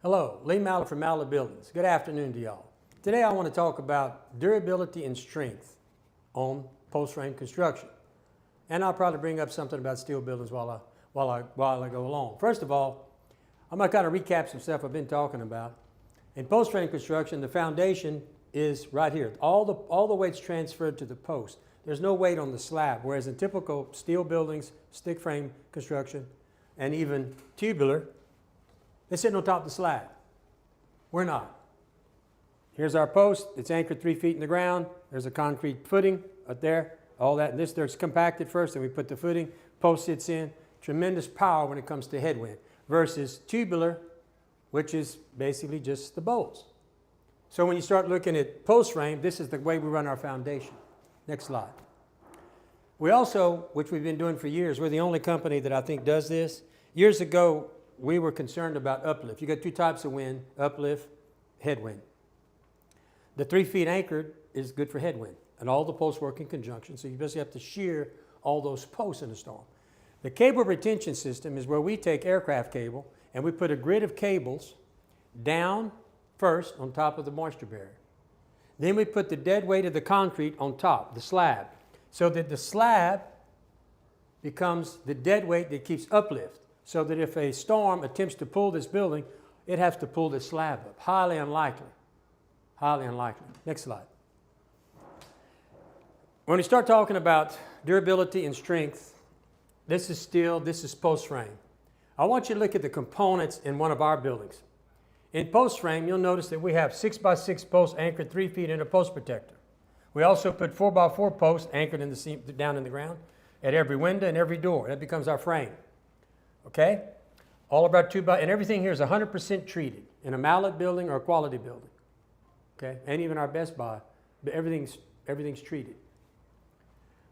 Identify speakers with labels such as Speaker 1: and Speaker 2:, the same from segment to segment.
Speaker 1: Hello, Lee Mallett from Mallett Buildings. Good afternoon to y'all. Today I want to talk about durability and strength on post frame construction. And I'll probably bring up something about steel buildings while I go along. First of all, I'm going to kind of recap some stuff I've been talking about. In post frame construction, the foundation is right here. All the weight's transferred to the post. There's no weight on the slab, whereas in typical steel buildings, stick frame construction, and even tubular, they're sitting on top of the slab. We're not. Here's our post. It's anchored 3 feet in the ground. There's a concrete footing up there. All that. And this, there's compacted first, and we put the footing. Post sits in. Tremendous power when it comes to headwind. Versus tubular, which is basically just the bolts. So when you start looking at post frame, this is the way we run our foundation. Next slide. We also, which we've been doing for years, we're the only company that I think does this. Years ago, we were concerned about uplift. You got two types of wind, uplift, headwind. The 3 feet anchored is good for headwind, and all the posts work in conjunction, so you basically have to shear all those posts in a storm. The cable retention system is where we take aircraft cable and we put a grid of cables down first on top of the moisture barrier. Then we put the dead weight of the concrete on top, the slab, so that the slab becomes the dead weight that keeps uplift. So that if a storm attempts to pull this building, it has to pull this slab up. Highly unlikely. Highly unlikely. Next slide. When we start talking about durability and strength, this is steel, this is post frame. I want you to look at the components in one of our buildings. In post frame, you'll notice that we have 6x6 posts anchored 3 feet in a post protector. We also put 4x4 posts anchored in the seam, down in the ground at every window and every door. That becomes our frame. Okay? All of our and everything here is 100% treated in a Mallett building or a quality building. Okay? And even our Best Buy, but everything's treated.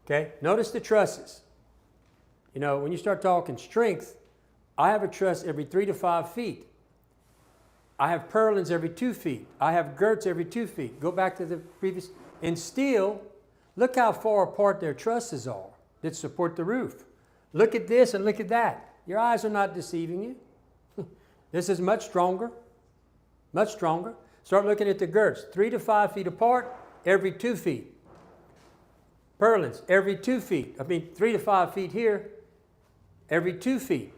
Speaker 1: Okay? Notice the trusses. You know, when you start talking strength, I have a truss every 3 to 5 feet. I have purlins every 2 feet. I have girts every 2 feet. Go back to the previous. In steel, look how far apart their trusses are that support the roof. Look at this and look at that. Your eyes are not deceiving you. This is much stronger, much stronger. Start looking at the girts, 3 to 5 feet apart, every 2 feet. Purlins, every 2 feet. 3 to 5 feet here, every 2 feet.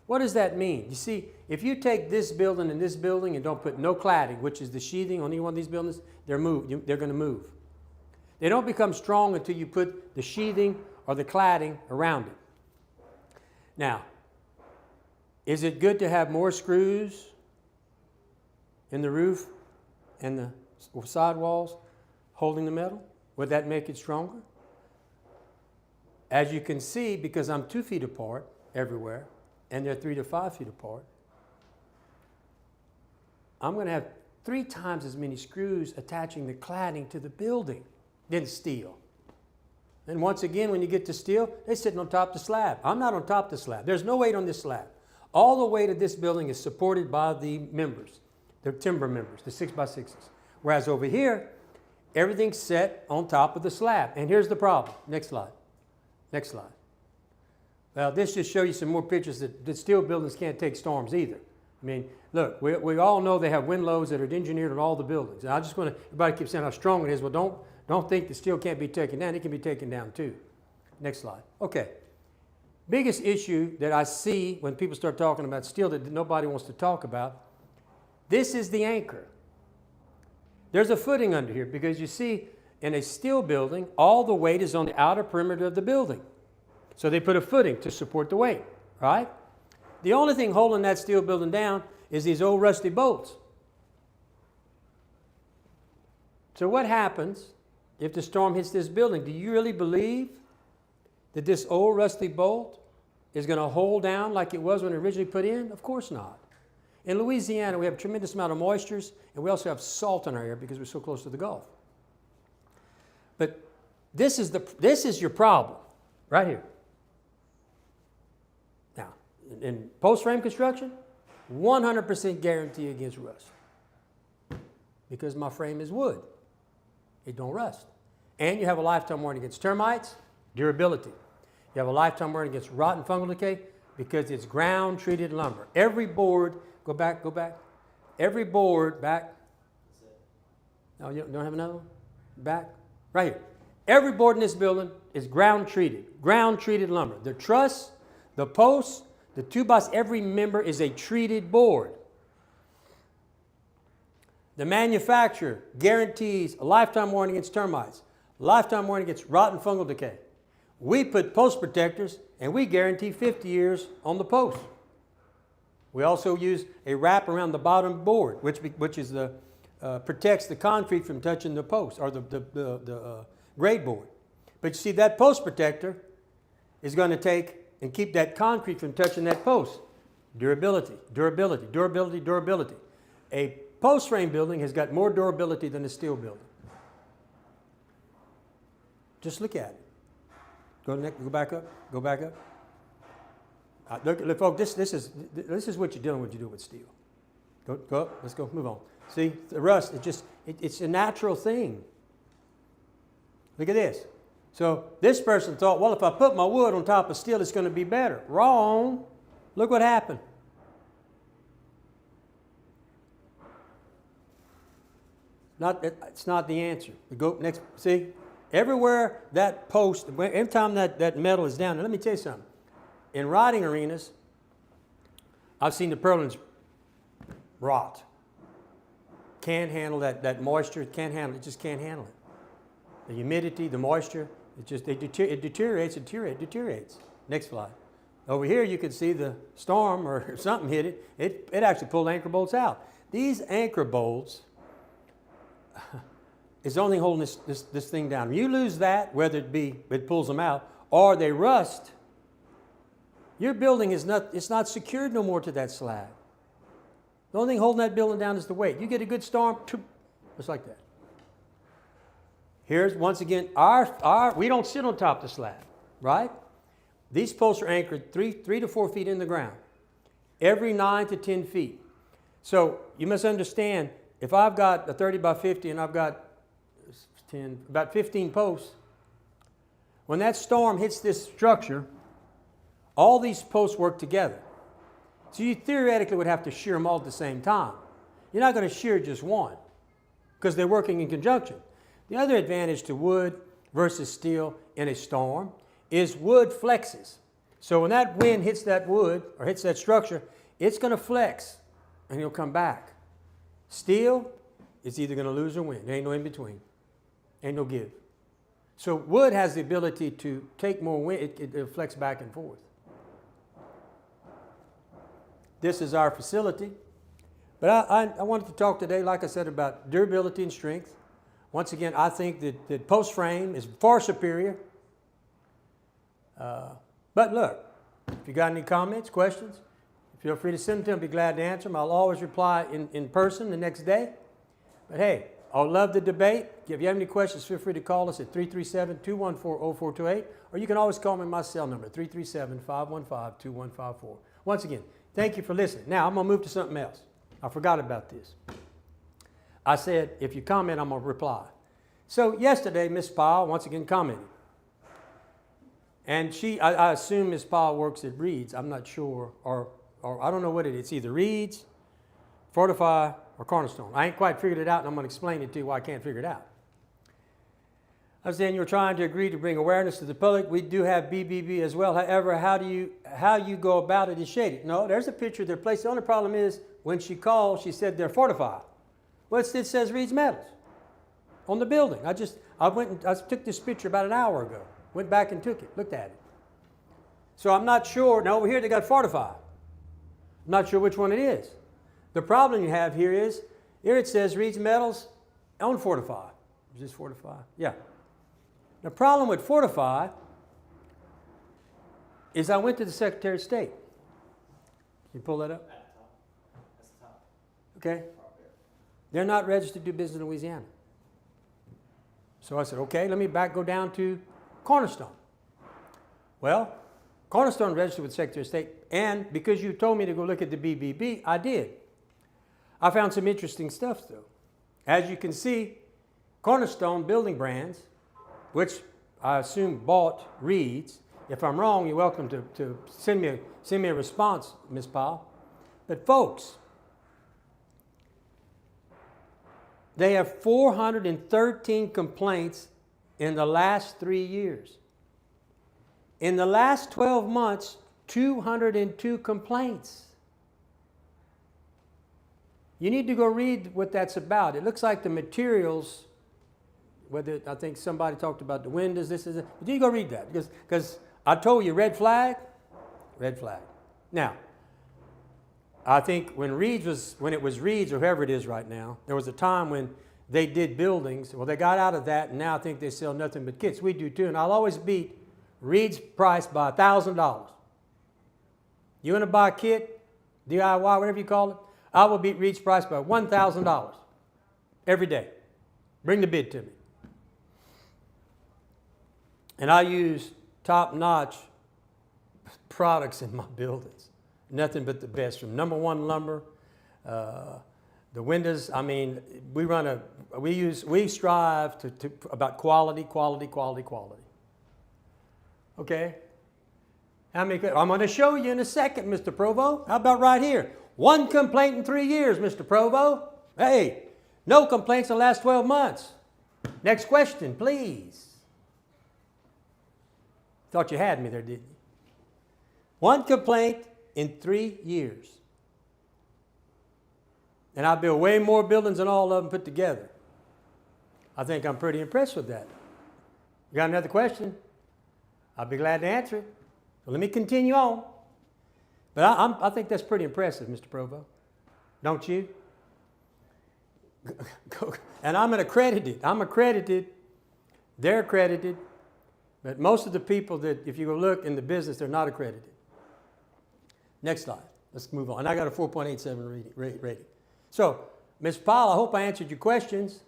Speaker 1: What does that mean? You see, if you take this building and this building and don't put no cladding, which is the sheathing on any one of these buildings, they're going to move. They don't become strong until you put the sheathing or the cladding around it. Now, is it good to have more screws in the roof and the side walls holding the metal? Would that make it stronger? as you can see, because I'm 2 feet apart everywhere, and they're 3 to 5 feet apart, I'm going to have 3 times as many screws attaching the cladding to the building than steel. And once again, when you get to steel, they're sitting on top of the slab. I'm not on top of the slab. There's no weight on this slab. All the weight of this building is supported by the members, the timber members, the 6x6s. Whereas over here, everything's set on top of the slab. And here's the problem. Next slide. Next slide. Well, this just shows you some more pictures that steel buildings can't take storms either. I mean, look, we all know they have wind loads that are engineered on all the buildings. And I just want to, everybody keeps saying how strong it is. Well, don't think the steel can't be taken down. It can be taken down too. Next slide. Okay. Biggest issue that I see when people start talking about steel that nobody wants to talk about, this is the anchor. There's a footing under here because you see in a steel building, all the weight is on the outer perimeter of the building. So they put a footing to support the weight, right? The only thing holding that steel building down is these old rusty bolts. So what happens if the storm hits this building? Do you really believe that this old rusty bolt is going to hold down like it was when it originally put in? Of course not. In Louisiana, we have a tremendous amount of moistures, and we also have salt in our air because we're so close to the Gulf. But this is your problem right here. Now, in post-frame construction, 100% guarantee against rust because my frame is wood. It don't rust. And you have a lifetime warranty against termites, durability. You have a lifetime warranty against rot and fungal decay because it's ground-treated lumber. Every board, go back. Every board, back. No, you don't have another one? Back. Right here. Every board in this building is ground-treated lumber. The truss, the posts, the 2x, every member is a treated board. The manufacturer guarantees a lifetime warranty against termites, lifetime warranty against rot and fungal decay. We put post protectors and we guarantee 50 years on the post. We also use a wrap around the bottom board, which is the protects the concrete from touching the post or the grade board. But you see, that post protector is going to take and keep that concrete from touching that post. Durability, durability, durability, durability. A post frame building has got more durability than a steel building. Just look at it. Go back up. Go back up. Look, folks, this is what you're dealing with. You do with steel. Go up. Let's go. Move on. See, the rust. It's a natural thing. Look at this. So this person thought, well, if I put my wood on top of steel, it's going to be better. Wrong. Look what happened. It's not the answer. We go next. See, everywhere that post, every time that metal is down. Now let me tell you something. In riding arenas, I've seen the purlins rot. Can't handle that moisture. It just can't handle it. The humidity, the moisture, it deteriorates. Next slide. Over here you can see the storm or something hit it. It actually pulled anchor bolts out. These anchor bolts is the only thing holding this thing down. When you lose that, whether it pulls them out or they rust, your building it's not secured no more to that slab. The only thing holding that building down is the weight. You get a good storm, just like that. Here's, once again, we don't sit on top of the slab, right? These posts are anchored 3 to 4 feet in the ground, every 9 to 10 feet. So you must understand, if I've got a 30 by 50 and I've got about 15 posts, when that storm hits this structure, all these posts work together. So you theoretically would have to shear them all at the same time. You're not going to shear just one because they're working in conjunction. The other advantage to wood versus steel in a storm is wood flexes. So when that wind hits that wood or hits that structure, it's going to flex and it'll come back. Steel, it's either going to lose or win. There ain't no in between. Ain't no give. So wood has the ability to take more wind. It'll flex back and forth. This is our facility. But I wanted to talk today, like I said, about durability and strength. Once again, I think that post frame is far superior But look, if you got any comments, questions, feel free to send them to me. I'll be glad to answer them. I'll always reply in person the next day. But hey, I love the debate. If you have any questions, feel free to call us at 337-214-0428, or you can always call me on my cell number, 337-515-2154. Once again, thank you for listening. Now, I'm going to move to something else. I forgot about this. I said, if you comment, I'm going to reply. So yesterday, Ms. Powell once again commented. And I assume Ms. Powell works at Reed's. I'm not sure, or I don't know what it is. It's either Reed's, Fortify, or Cornerstone. I ain't quite figured it out, and I'm going to explain it to you why I can't figure it out. I was saying you're trying to agree to bring awareness to the public. We do have BBB as well. However, how you go about it is shady. No, there's a picture of their place. The only problem is when she called, she said they're fortified. Well, it says Reed's Metals on the building. I took this picture about an hour ago. Went back and took it, looked at it. So I'm not sure. Now over here they got fortified. I'm not sure which one it is. The problem you have here is, here it says Reed's Metals on Fortify. Is this Fortify? Yeah. The problem with Fortify is I went to the Secretary of State. Can you pull that up?
Speaker 2: At the top. That's the top.
Speaker 1: Okay. They're not registered to do business in Louisiana. So I said, okay, let me go down to Cornerstone. Well, Cornerstone registered with the Secretary of State, and because you told me to go look at the BBB, I did. I found some interesting stuff, though. As you can see, Cornerstone Building Brands, which I assume bought Reed's. If I'm wrong, you're welcome to send me a response, Ms. Powell. But folks, they have 413 complaints in the last 3 years. In the last 12 months, 202 complaints. You need to go read what that's about. It looks like the materials, I think somebody talked about the windows, this is it. But you go read that because I told you red flag. Now, I think when it was Reed's or whoever it is right now, there was a time when they did buildings. Well, they got out of that, and now I think they sell nothing but kits. We do too, and I'll always beat Reed's price by $1,000. You want to buy a kit, DIY, whatever you call it, I will beat Reed's price by $1,000 every day. Bring the bid to me. And I use top-notch products in my buildings. Nothing but the best, from number one lumber, the windows. I mean, we strive to about quality. Okay? I'm going to show you in a second, Mr. Provo. How about right here? 1 complaint in 3 years, Mr. Provo. Hey, no complaints in the last 12 months. Next question, please. Thought you had me there, didn't you? 1 complaint in 3 years. And I built way more buildings than all of them put together. I think I'm pretty impressed with that. You got another question? I'll be glad to answer it. So let me continue on. But I think that's pretty impressive, Mr. Provo. Don't you? And I'm accredited. They're accredited. But most of the people that, if you go look in the business, they're not accredited. Next slide. Let's move on. And I got a 4.87 rating. So, Ms. Powell, I hope I answered your questions.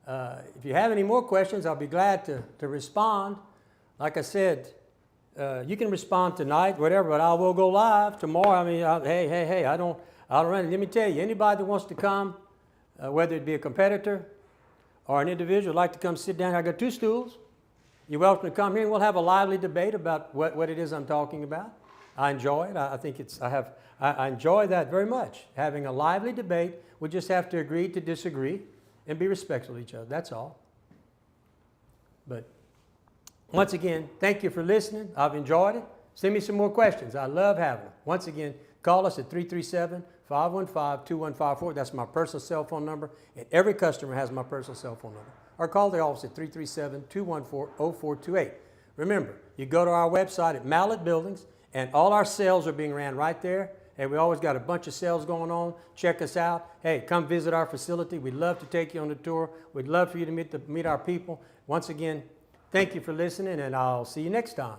Speaker 1: If you have any more questions, I'll be glad to respond. Like I said, you can respond tonight, whatever, but I will go live tomorrow. I mean, hey, I don't run it. Let me tell you, anybody that wants to come, whether it be a competitor or an individual, like to come sit down. I got 2 stools. You're welcome to come here, and we'll have a lively debate about what it is I'm talking about. I enjoy it. I enjoy that very much. Having a lively debate. We just have to agree to disagree and be respectful of each other. That's all. But once again, thank you for listening. I've enjoyed it. Send me some more questions. I love having them. Once again, call us at 337-515-2154. That's my personal cell phone number. And every customer has my personal cell phone number. Or call the office at 337-214-0428. Remember, you go to our website at Mallett Buildings, and all our sales are being ran right there. Hey, we always got a bunch of sales going on. Check us out. Hey, come visit our facility. We'd love to take you on the tour. We'd love for you to meet our people. Once again, thank you for listening, and I'll see you next time.